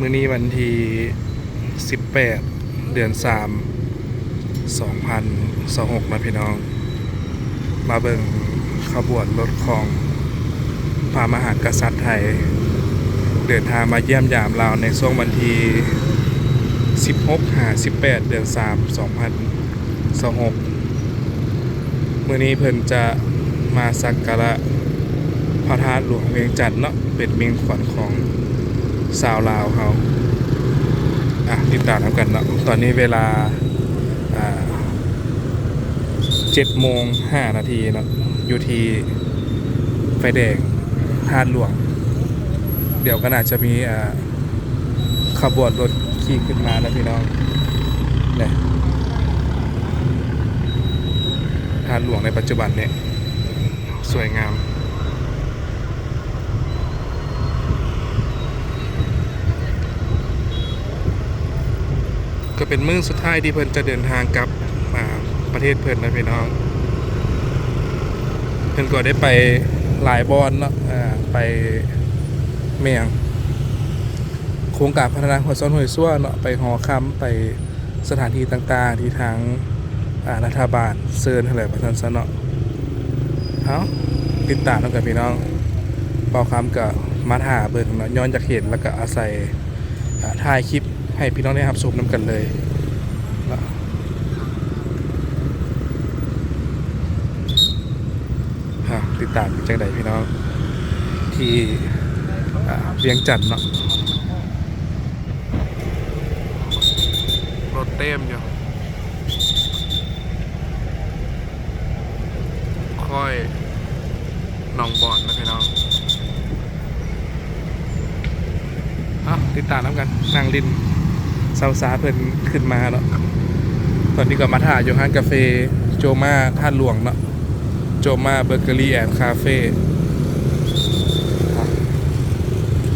มื้อนี้วันที่18เดือน3 2026นะพี่น้องมาเบิ่งขบวนรถของพระมหากษัตริย์ไทยเดินทางมาเยี่ยมยามลาวในช่วงวันที่16-18เดือน3 2026มื้อนี้เพิ่นจะมาสักการะพระธาตุหลวงเวียงจันทน์เนาะเป็นเมืองขวัญของชาวลาวเขาติดตามกันเนาะตอนนี้เวลา7:05 นาทีเนาะอยู่ที่ไฟแดงธาตุหลวงเดี๋ยวก็น่าจะมีขบวนรถขี่ขึ้นมาแล้วพี่น้องเนี่ยธาตุหลวงในปัจจุบันเนี่ยสวยงามก็เป็นมื้อสุดท้ายที่เพิ่นจะเดินทางกลับประเทศเพิ่นนะพี่น้องเพิ่นก็ได้ไปหลายบอนเนาะไปเมียงโครงการพัฒนาหัวซ้อนห้วยซั่วเนาะไปหอคำไปสถานที่ต่างๆที่ทางรัฐบาลเชิญให้เลยประชาชนเนาะติดตามกันพี่น้องเป่าคำกับมาถ่าเบิ่งเนาะย้อนจากเห็นแล้วก็อาศัยถ่ายคลิปให้พี่น้องได้รับชมนำกันเลยติดตามจากไหนพี่น้องที่เวียงจันทน์เนาะรถเต็มอยู่ค่อยน้องบอดนะพี่น้องติดตามน้ำกันนางลินสาวสาเพิ่นขึ้นมาเนาะตอนนี้ก็มาถ่ายอยู่ห้างกาแฟโจมาท่าหลวงเนาะโจมาเบเกอรี่แอนด์คาเฟ่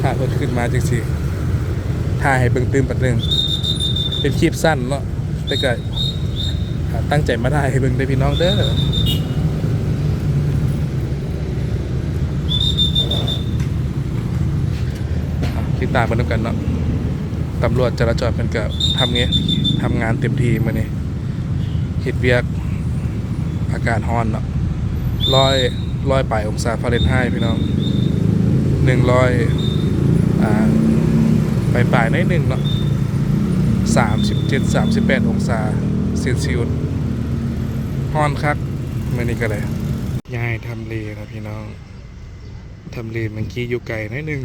ถ่ายเพิ่นขึ้นมาจังสิถ่ายให้เบิ่งตื่นปัดนึงเป็นคลิปสั้นเนาะแต่ก็ตั้งใจมาถ่ายให้เบิ่งได้พี่น้องเด้อติดตามกันด้วยกันเนาะตำรวจจราจรเป็นกับทำงานเต็มที่มื้อนี้เฮ็ดเวียกอากาศร้อนเนาะ100ปลายองศาฟาเรนไฮต์พี่น้อง100ปลายๆนิดนึงเนาะ37-38องศาเซลเซียสร้อนคักมื้อนี้ก็เลยย้ายทำเลนะพี่น้องทำเลเมื่อกี้อยู่ไกลนิดนึง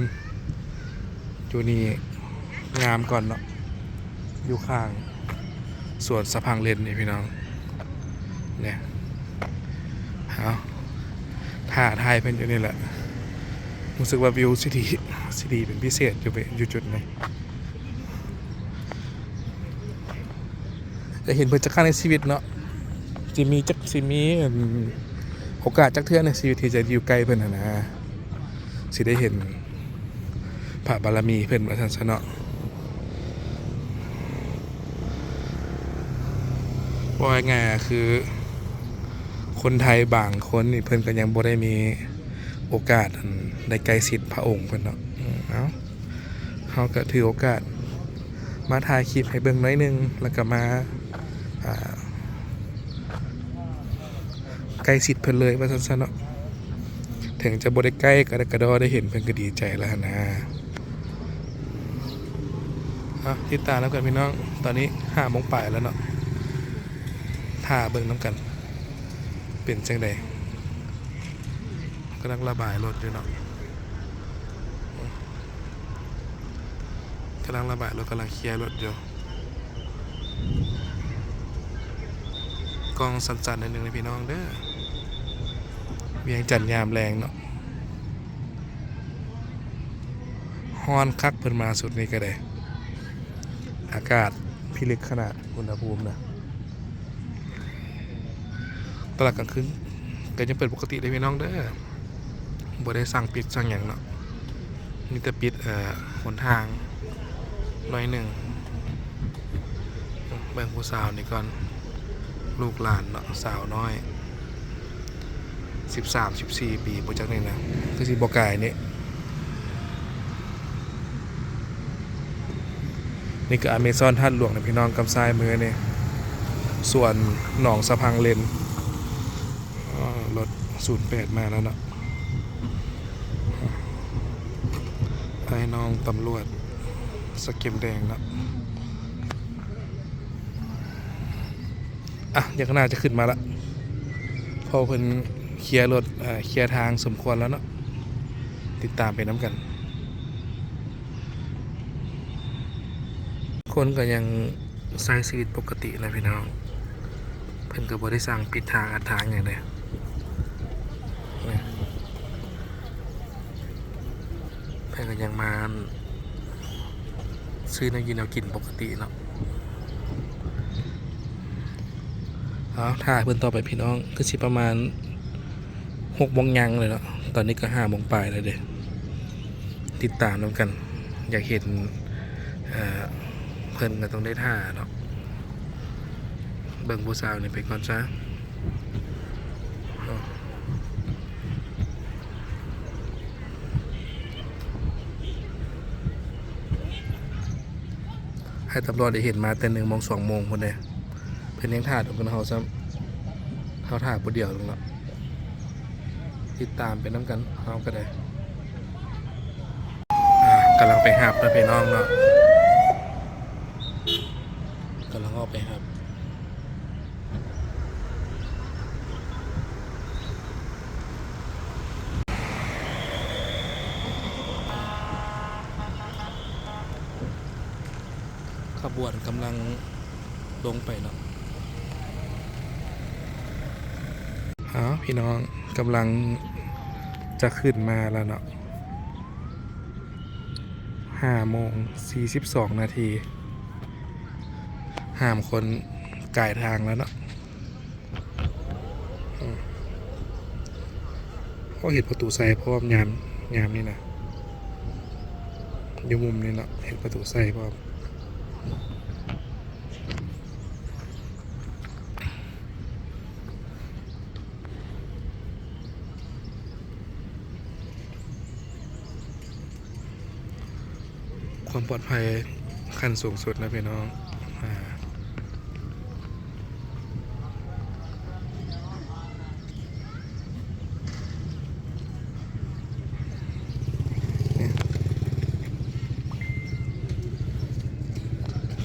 อยู่นี่งามก่อนเนาะอยู่ข้างสวนสะพังเลนนี่พี่น้องเนี่ยถ่าไทยเป็นอยู่นี่แหละรู้สึกว่าวิวสิดีเป็นพิเศษอยู่จุดนี้จะเห็นเพิ่นจะข้างในชีวิตเนาะสิมีโอกาสจักเทื่อในชีวิตที่จะอยู่ใกล้เพิ่นนะสิได้เห็นพระบารมีเพิ่นว่าซั่นซะเนาะว่าไงคือคนไทยบางคนนี่เพิ่นก็ยังบ่ได้มีโอกาสได้ใกล้ชิดพระองค์เพิ่นเนาะเขาก็ถือโอกาสมาถ่ายคลิปให้เบิ่งหน่อยนึงแล้วก็มาใกล้ชิดเพิ่นเลยว่าซั่นซะเนาะถึงจะบ่ได้ใกล้กระดอได้เห็นเพิ่นก็ดีใจแล้วนะติดตามแล้วกันพี่น้องตอนนี้5 โมงปลายแล้วเนาะท่าเบิ่งน้ำกันเป็นจังใดกำลังระบายรถอยู่เนาะกำลังระบายรถกำลังเคลียร์รถอยู่กองสั่นๆนิดนึงเลยพี่น้องเด้อเวียงจันทน์ยามแรงเนาะฮ้อนคักเพิ่นมาสุดนี้ก็ได้อากาศพิลึกขนาดอุณหภูมินะตลาดกลางคืนก็ยังเปิดปกติเลยพี่น้องเด้อบ่ได้สั่งปิดสั่งอย่างเนาะมีแต่ปิดหนทางหน่อยหนึ่งแบ่งผู้สาวนี่ก่อนลูกหลานเนาะสาวน้อย13-14 ปีบ่จักนี่นะคือสิบ่กายนี่ นี่ก็อเมซอนท่าหลวงนะพี่น้องกับซ้ายมือนี่ส่วนหนองสะพังเลนรถ08มาแล้วเนาะไอ้น้องตำรวจสเก็มแดงเนาะอย่างน่าจะขึ้นมาละพอเพิ่นเคลียร์รถเคลียร์ทางสมควรแล้วเนาะติดตามไปน้ำกันคนก็ยังใช้ชีวิตปกตินะพี่น้องเพิ่นก็บ่ได้สั่งปิดทางอัดทางอย่างใดเพิ่นก็ยังมาซื้อน้ำกินเอากินปกติเนาะถ่ายเพิ่นต่อไปพี่น้องก็สิประมาณ6 โมงยังเลยเนาะตอนนี้ก็5 โมงปลายแล้วเด้ติดตามน้ำกันอยากเห็นเพิ่นก็ต้องได้ท่าเนาะเบิ่งผู้สาวนี่ไปก่อนจ้าให้ตำรวจได้เห็นมาแต่1 โมง 2 โมงคนเดียเพิ่นยังท่าตรงกันเขาซ้ำเขาท่าผู้เดียวลงแล้วติดตามไปน้ำกันเขาก็ได้กำลังไปหับนะพี่น้องเนาะกำลังออกไปหับขบวนกำลังลงไปเนาะพี่น้องกำลังจะขึ้นมาแล้วเนาะ5 โมง 42 นาทีห้ามคนก่ายทางแล้วเนาะก็เห็นประตูใส่พร้อมยามนี่นะอยู่มุมนี้เนาะเห็นประตูใส่พร้อมความปลอดภัยขั้นสูงสุดนะพี่น้อง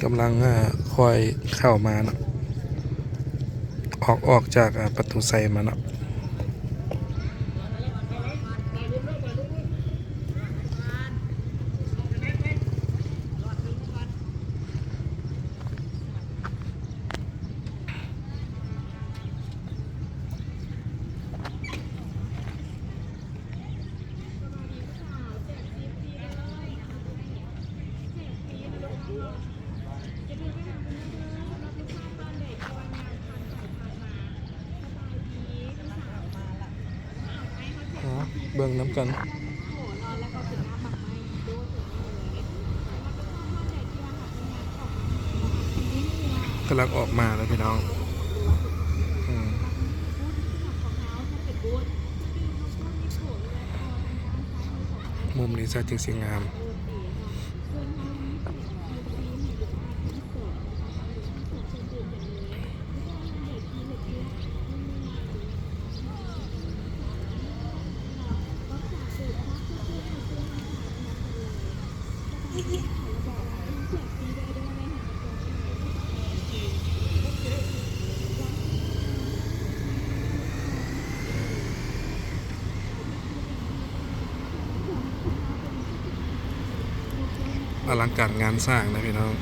กำลังคอยเข้ามาเนาะออกจากประตูใส่มาเนาะเบิ่งน้ำกันกำลังออกมาแล้วพี่น้องมุมนี้จะจริงๆงามอลังการงานสร้างนะพี่น้อง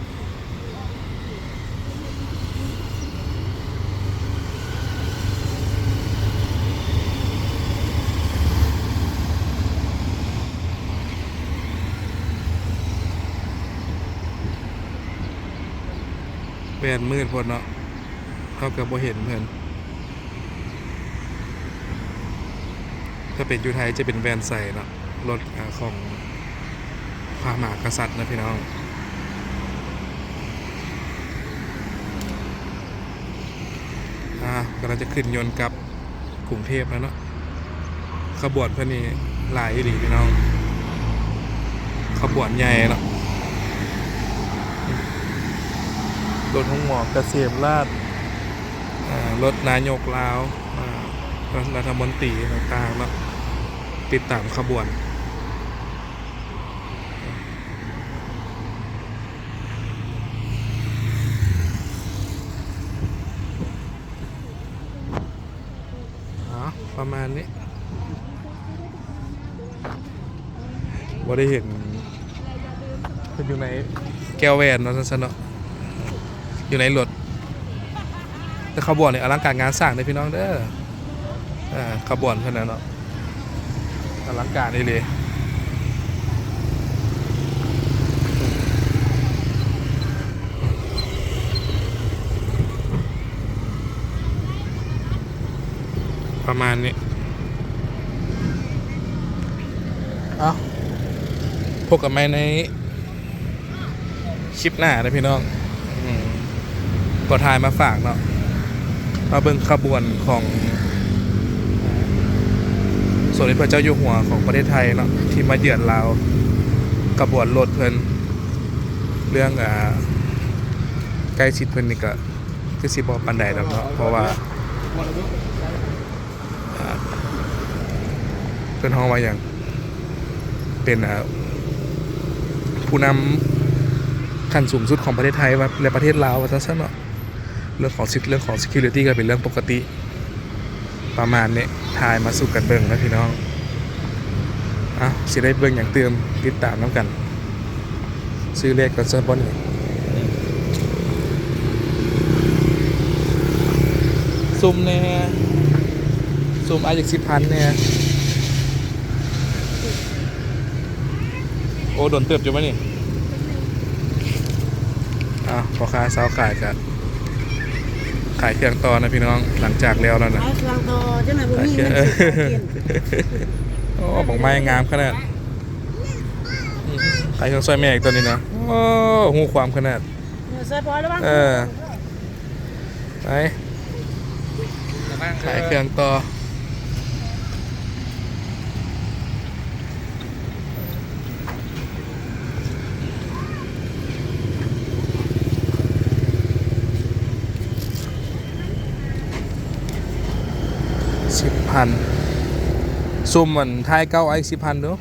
แวนมืดพอเนาะเขาเกือบบ่เห็นเพื่อนถ้าเป็นยูไทยจะเป็นแวนใส่เนาะรถของพระมหากษัตริย์นะพี่น้องกำลังจะขึ้นยนต์กับกรุงเทพแล้วเนาะขบวนเพื่อนนี่หลายดีพี่น้องขบวนใหญ่เนาะ รถห้องหมอกเกษมราชรถนายกลาวรัฐมนตรีต่างๆเนาะติดตามขบวนประมาณนี้บ่ได้เห็นเป็นอยู่ในแก้วแหวนเนาะสั้นๆเนาะอยู่ในรถแต่ขบวนเนี่ยอลังการงานสร้างเลยพี่น้องเด้อขบวนขนาดเนาะอลังการนี่เลยประมาณนี้พบกับไม่ในคลิปหน้านะพี่น้องก็ถ่ายมาฝากเนาะมาเบิ่งขบวนของสมเด็จพระเจ้าอยู่หัวของประเทศไทยเนาะที่มาเยือนเราขบวนรถเพิ่นเรื่องใกล้ชิดเพิ่นนี่ก็คือสิบ่ปานใดดอกเนาะเพราะว่าเพิ่นฮ้องว่าอย่างเป็นผู้นำขั้นสูงสุดของประเทศไทยและประเทศลาวว่าซั่นเนาะเรื่องของ security ก็เป็นเรื่องปกติประมาณนี้ถ่ายมาสู่กันเบิ่งนะพี่น้องสิได้เบิ่งอย่างเติมติดตามน้ำกันซื้อเลขกันซะบ่นี่ซุ่มแน่ซุ่มอาจาก10,000แน่โอ้โดนเติบอยู่มั้ยนี่พอค้าสาวขายกันขายเครื่องต่อนะพี่น้องหลังจากแล้วนะขายเครื่องต่อจังไหนบ่มีเงินซื้อกินโอ้บอกไม้งามขนาดขายเครื่องซอยแม่อีกตัวนี้นะโอ้หูความขนาดใส่พอแล้วบ้างไปขายเครื่องต่อ10,000ซุ่มมันท้ายเก้าไอ้10,000ดู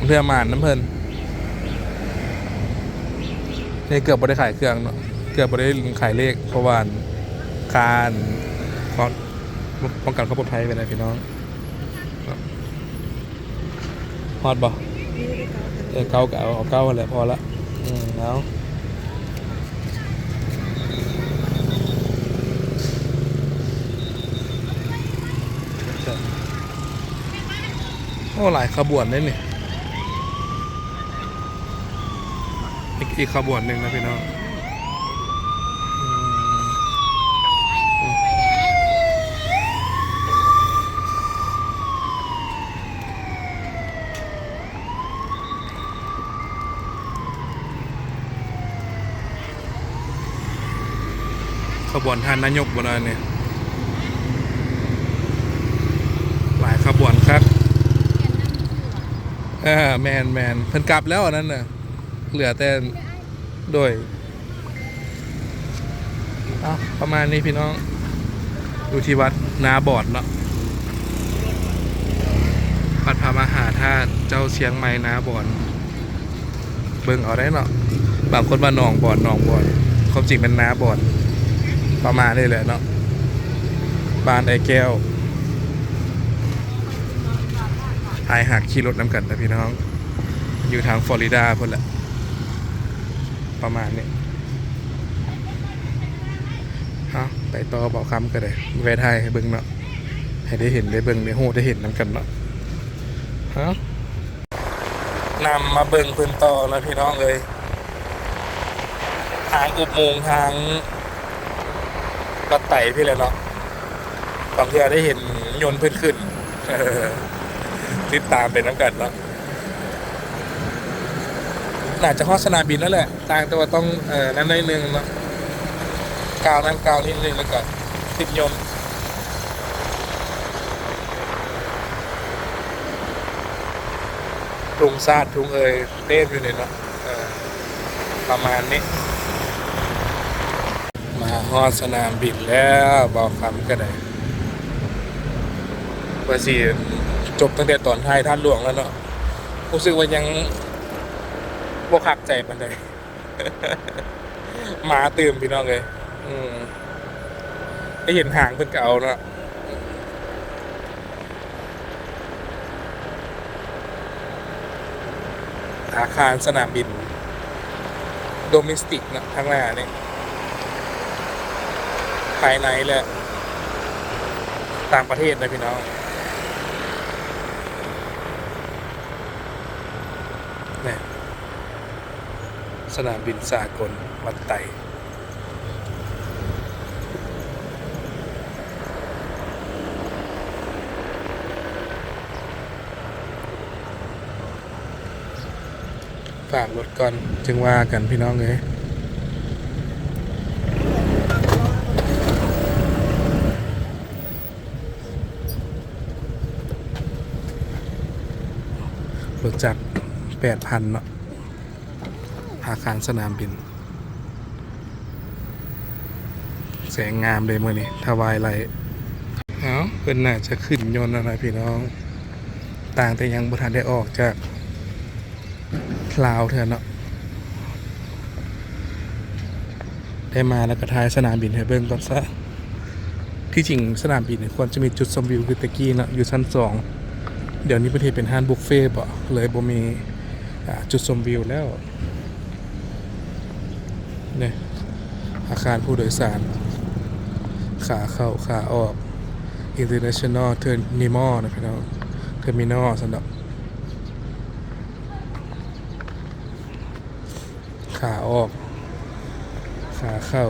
เพื่อมาน้ำเพลินนี่เกือบไม่ได้ขายเครื่องเนาะเกือบไม่ได้ขายเลขเพราะว่าการป้องกันความปลอดภัยเป็นไรพี่น้องฮอดบ่เก้าเอาเก้าแหละพอละแล้วหลายขบวนเลยนี่อีกขบวนหนึ่งนะพี่น้องขบวนท่านนายกบนนั้นเนี่ยหลายขบวนครับแมนเพิ่นกลับแล้วอันนั้นน่ะเหลือแต่โดยประมาณนี้พี่น้องอยู่ที่วัดนาบอดเนาะวัดพระมหาธาตุเจ้าเชียงใหม่นาบอดเบิ่งเอาได้เนาะบางคนว่าหนองบอดความจริงเป็นนาบอดประมาณนี้แหละเนาะบ้านไอ้แก้วหายหักขี่รถน้ำกันนะพี่น้องอยู่ทางฟลอริดาพุ่นแหละประมาณนี้ไปต่อบอกคำก็ได้ไว้ไทยให้เบิ่งเนาะให้ได้เห็นได้เบิ่งได้โหได้เห็นน้ำกันเนาะนำมาเบิ่งเพิ่นต่อนะพี่น้องเลยทางอุโมงค์ทางรถไต่พี่เลยเนาะบางทีได้เห็นยนต์เพิ่นขึ้นติดตามเป็นน้ำกันเนาะน่าจะฮอดสนามบินแล้วแหละต่างแต่ว่าต้องนั่นนิดนึงเนาะกาวนั่นกาวนิดนึงแล้วก็ติดยนต์ถุงซาดถุงเต้นอยู่เนี่ยเนาะป ประมาณนี้ มาฮอดสนามบินแล้วบอกคำก็ได้ว่าสิจบตั้งแต่ตอนท้ายท่านหลวงแล้วเนาะรู้สึกว่ายังบ่คักใจปานใด หมาตื่มพี่น้องเลยได้เห็นหางเพิ่นก็เอาเนาะอาคารสนามบินโดเมสติกนะข้างหน้านี่ภายในแหละต่างประเทศนะพี่น้องเนี่ยสนามบินสากลวัดไตฝากรถก่อนจึงว่ากันพี่น้องเลยรถจักร 8,000 เนาะอาคารสนามบินแสงงามเลยมื่อนี้ทวายไลท์เพิ่นน่าจะขึ้นยนต์อะไรพี่น้องต่างแต่ยังบ่ทันได้ออกจากคลาวเถอะเนาะได้มาแล้วก็ท้ายสนามบินให้เบิ่งก่อนซะที่จริงสนามบินควรจะมีจุดชมวิวคือตะกี้เนาะอยู่ชั้น 2เดี๋ยวนี้ประเทศเป็นห้างบุฟเฟ่ต์บ่เลยบ่มีจุดชมวิวแล้วเนี่ยอาคารผู้โดยสารขาเข้าขาออก International Terminal นะพี่น้อง Terminal สำหรับขาออกขาเข้า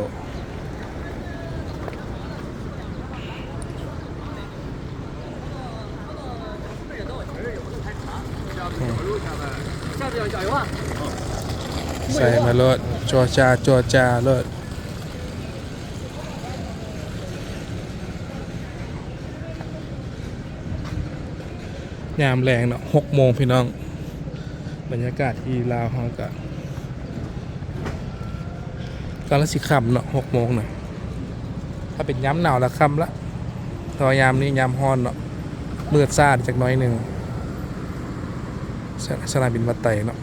ใส่มาโลดจอจาโลดยามแรงเนาะ6 โมงพี่น้องบรรยากาศที่ลาวเขาก็กำลังสิค่ำเนาะ6 โมงหน่อยถ้าเป็นย้ำหนาวละค่ำละตอยามนี้ยามฮ้อนเนาะมืดซ่าจากน้อยหนึ่งสนามบินวัดไตเนาะ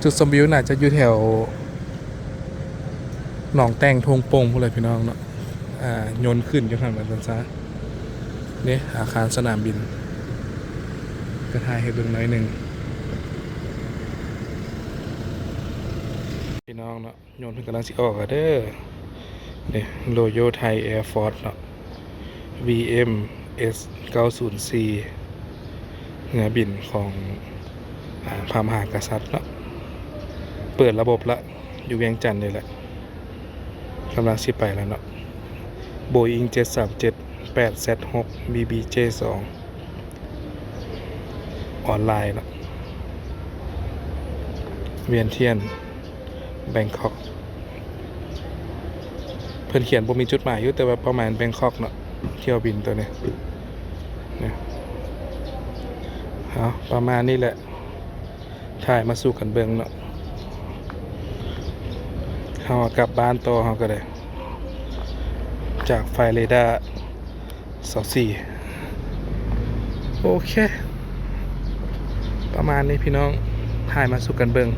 จุดชมวิวน่าจะอยู่แถวหนองแตงทงปงพวกเลยพี่น้องเนาะโยนขึ้นกันทางแบบนั้นซะนี่อาคารสนามบินกระทายให้เบิ่งน้อยหนึ่งพี่น้องเนาะโยนเพิ่งกำลังสิออกเด้อนี่โลโยไทยแอร์ฟอร์สเนาะ VMS 904เรือบินของพระมหากษัตริย์เนาะเปิดระบบละอยู่เวียงจันทร์เลยแหละกำลังสิไปแล้วเนาะ Boeing 737 8Z6 BBJ2 ออนไลน์เนาะเวียนเทียนแบงคอกเพิ่นเขียนบ่มีจุดหมายอยู่แต่ว่าประมาณแบงคอกเนาะเที่ยวบินตัวนี้เนี่ยเอาประมาณนี้แหละถ่ายมาสู่กันเบิ่งเนาะเฮากลับบ้านต่อเฮาก็ได้จากไฟเรดาร์24โอเคประมาณนี้พี่น้องถ่ายมาสู่กันเบิ่ง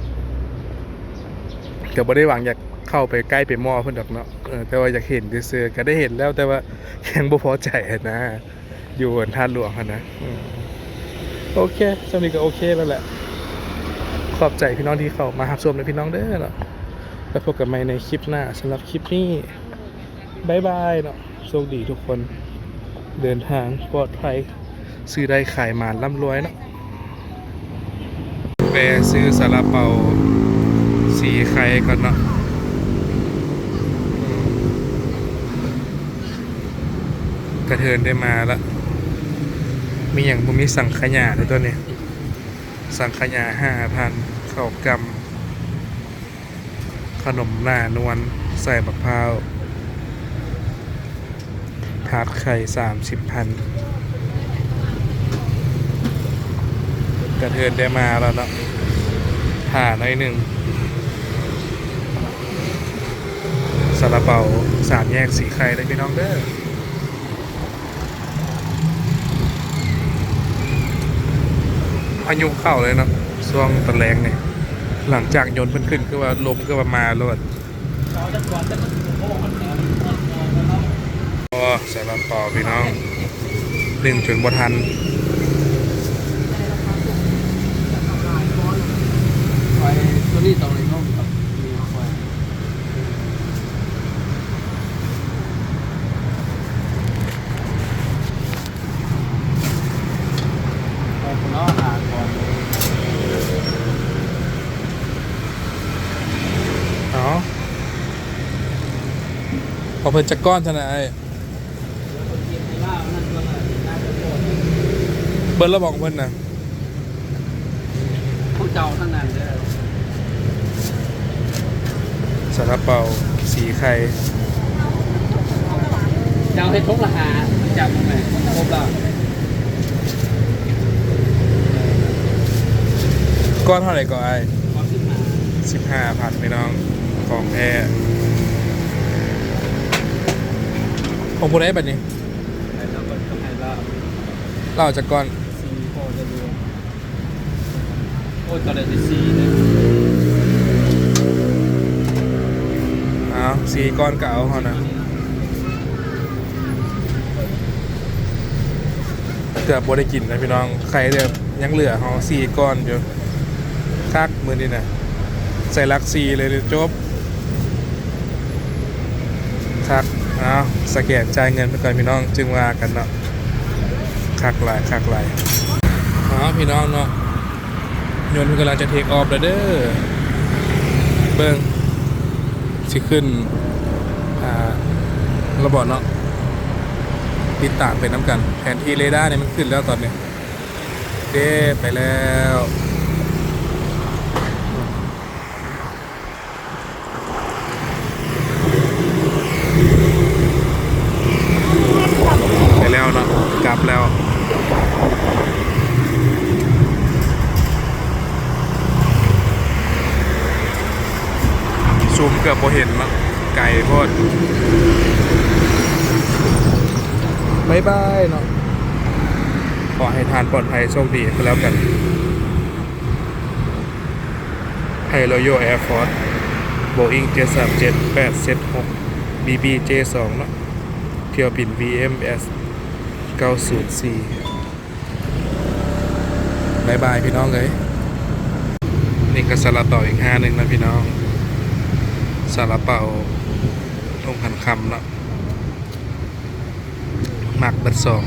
ก็บ่ได้หวังอยากเข้าไปใกล้ไปมอเพิ่นดอกเนาะแต่ว่าอยากเห็นซื่อๆก็ได้เห็นแล้วแต่ว่ายังบ่พอใจนะอยู่บนท่าหลวงนะโอเคสำหรับนี้ก็โอเคแล้วแหละขอบใจพี่น้องที่เข้ามารับชมในพี่น้องเด้อเนาะแล้วพบกันใหม่ในคลิปหน้าสำหรับคลิปนี้บายบายเนาะโชคดีทุกคนเดินทางปลอดภัยซื้อได้ขายหมานร่ำรวยเนาะไปซื้อซาลาเปาสีไข่ก่อนเนาะกระเทินได้มาแล้วมีอย่างบ่มีสังขยาในตัวนี้สังขยา 5,000 ข้าวกำขนมหน้านวลใส่มะพร้าวทาดไข่ 30,000 กระเทินได้มาแล้วเนาะ ผ่าหน่อยหนึ่งซาลาเปาสามแยกสีไข่ได้พี่น้องเด้อพายุเข้าเลยเนาะช่วงตะแรงเนี่ยหลังจากยนต์เพิ่นขึ้นก็ว่าลมก็ว่ามาโลดโอ้ซาลาเปาพี่น้องหนึ่งจนบ่ทันไฟตัวนี้ต้องเลยน้องครับมีไฟพอคุณน้องอ่านก่อน เอาพอเพิ่นจะก้อนเท่านั้นไอ้เบิ้ลระบอกเพิ่นน่ะ ผู้เจ้าทั้งนั้นเลย ซาลาเปาสีไข่ เจ้าให้ทุกราคาจับตรงไหนครบแล้ว ก้อนเท่าไหร่ก็ไอ้ ความขึ้นมา 15,000พี่น้องของแท้ของผู้ใดบัดนี้ แล้วก็ต้องให้ว่า เราเอาจากก้อน ซีโคจะดูโอ้ตอนแรกจะซีเนี่ย เอาสีก้อนก็เอาเท่านั้นเกือบบ่ได้กินนะพี่น้องไข่เดี๋ยวยังเหลือเฮา4ก้อนอยู่คักมื้อนี้น่ะใส่ลัก4เลยเดี๋ยวจบคักเอาสแกนจ่ายเงินไปก่อนพี่น้องจึงว่ากันเนาะคักหลายคักหลายพี่น้องเนาะยนต์กำลังจะเทคออฟแล้วเด้อเบิ่งสิขึ้นระบบเนาะติดตามไปน้ำกันแผนที่เรดาร์เนี่ยมันขึ้นแล้วตอนนี้เด้ไปแล้วไปแล้วเนาะกลับแล้วซูมเกือบพอเห็นมั้งไกลโพดบายบายเนาะขอให้ทานปลอดภัยโชคดีก็แล้วกันไทยรอยัลแอร์ฟอร์สโบอิง737-876 BB J2 เนาะเที่ยวบิน VMS 904บายบายพี่น้องเลยนี่ก็ซาลาเปาอีก5นึงนะพี่น้องซาลาเปาทงพันคำเนาะหมักบัดสอง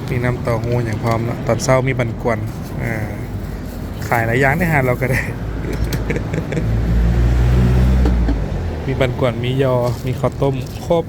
มีน้ำเต้าหู้อย่างพร้อมเนาะตอนเช้ามีบันกวนขายหลายอย่างในหาดเราก็ได้ มีบันกวนมียอมีข้าวต้มครบ